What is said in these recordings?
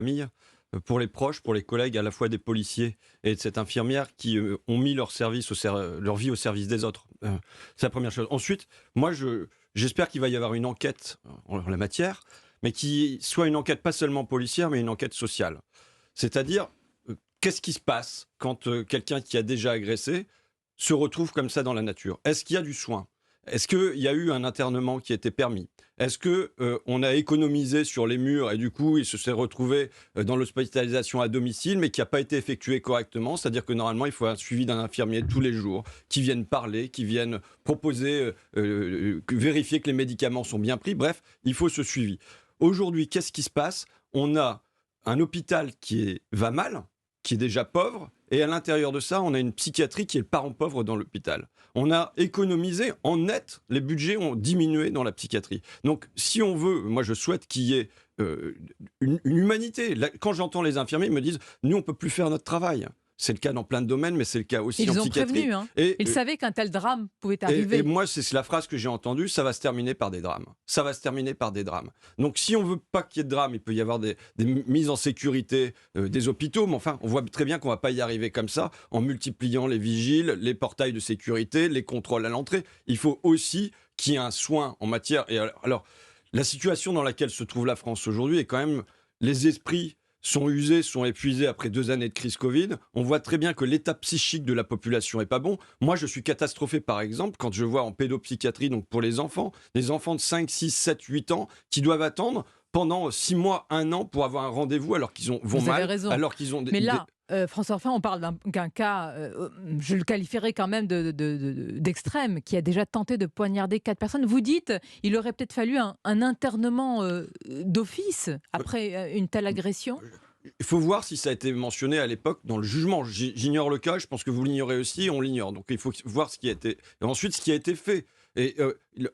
famille, pour les proches, pour les collègues, à la fois des policiers et de cette infirmière qui ont mis leur vie au service des autres. C'est la première chose. Ensuite, moi, j'espère qu'il va y avoir une enquête en la matière, mais qui soit une enquête pas seulement policière, mais une enquête sociale. C'est-à-dire, qu'est-ce qui se passe quand quelqu'un qui a déjà agressé se retrouve comme ça dans la nature? Est-ce qu'il y a du soin? Est-ce qu'il y a eu un internement qui était permis? Est-ce que on a économisé sur les murs et du coup il se s'est retrouvé dans l'hospitalisation à domicile mais qui n'a pas été effectué correctement? C'est-à-dire que normalement il faut un suivi d'un infirmier tous les jours qui viennent parler, qui viennent proposer, vérifier que les médicaments sont bien pris. Bref, il faut ce suivi. Aujourd'hui, qu'est-ce qui se passe? On a un hôpital va mal, qui est déjà pauvre, et à l'intérieur de ça, on a une psychiatrie qui est le parent pauvre dans l'hôpital. On a économisé en net, les budgets ont diminué dans la psychiatrie. Donc, si on veut, moi je souhaite qu'il y ait une humanité. Là, quand j'entends les infirmiers, ils me disent, nous on peut plus faire notre travail. C'est le cas dans plein de domaines, mais c'est le cas aussi en Ils ont psychiatrie. prévenu, hein. Et, Ils savaient qu'un tel drame pouvait et arriver. moi, c'est la phrase que j'ai entendue, ça va se terminer par des drames. Ça va se terminer par des drames. Donc si on veut pas qu'il y ait de drame, il peut y avoir des mises en sécurité des hôpitaux, mais enfin, on voit très bien qu'on va pas y arriver comme ça, en multipliant les vigiles, les portails de sécurité, les contrôles à l'entrée. Il faut aussi qu'il y ait un soin en matière... Et alors, la situation dans laquelle se trouve la France aujourd'hui est quand même... Les esprits sont usés, sont épuisés après 2 années de crise Covid. On voit très bien que l'état psychique de la population est pas bon. Moi, je suis catastrophé, par exemple, quand je vois en pédopsychiatrie, donc pour les enfants de 5, 6, 7, 8 ans, qui doivent attendre pendant 6 mois, 1 an pour avoir un rendez-vous alors qu'ils vont Vous avez mal, raison. alors qu'ils ont Mais là, François Ruffin, on parle d'un cas, je le qualifierais quand même d'extrême, qui a déjà tenté de poignarder 4 personnes. Vous dites, il aurait peut-être fallu un internement d'office après une telle agression? Il faut voir si ça a été mentionné à l'époque dans le jugement. J'ignore le cas, je pense que vous l'ignorez aussi, on l'ignore. Donc il faut voir ce qui a été... Et ensuite, ce qui a été fait. Et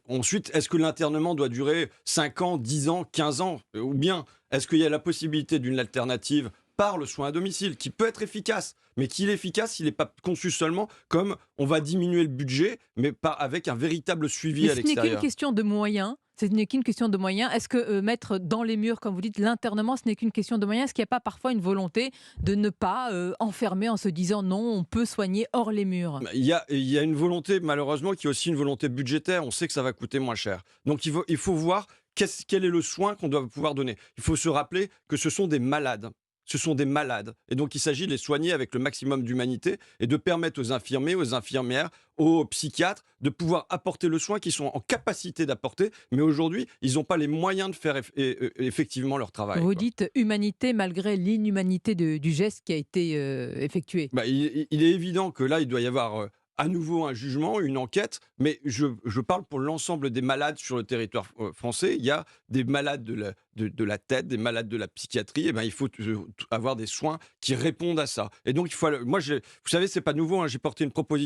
ensuite, est-ce que l'internement doit durer 5 ans, 10 ans, 15 ans? Ou bien, est-ce qu'il y a la possibilité d'une alternative par le soin à domicile, qui peut être efficace, mais qu'il est efficace, il n'est pas conçu seulement comme on va diminuer le budget, mais pas avec un véritable suivi Mais à ce n'est qu'une l'extérieur. question de moyens. Ce n'est qu'une question de moyens. Est-ce que mettre dans les murs, comme vous dites, l'internement, ce n'est qu'une question de moyens? Est-ce qu'il n'y a pas parfois une volonté de ne pas enfermer en se disant non, on peut soigner hors les murs? Il y a une volonté, malheureusement, qui est aussi une volonté budgétaire. On sait que ça va coûter moins cher. Donc il faut voir quel est le soin qu'on doit pouvoir donner. Il faut se rappeler que ce sont des malades. Ce sont des malades. Et donc il s'agit de les soigner avec le maximum d'humanité et de permettre aux infirmiers, aux infirmières, aux psychiatres de pouvoir apporter le soin qu'ils sont en capacité d'apporter. Mais aujourd'hui, ils n'ont pas les moyens de faire effectivement leur travail, Vous quoi. dites humanité malgré l'inhumanité du geste qui a été effectué. Bah, il est évident que là, il doit y avoir à nouveau un jugement, une enquête, mais je parle pour l'ensemble des malades sur le territoire français. Il y a des malades de la tête, des malades de la psychiatrie. Et ben, il faut avoir des soins qui répondent à ça. Et donc, vous savez, c'est pas nouveau, hein, j'ai porté une proposition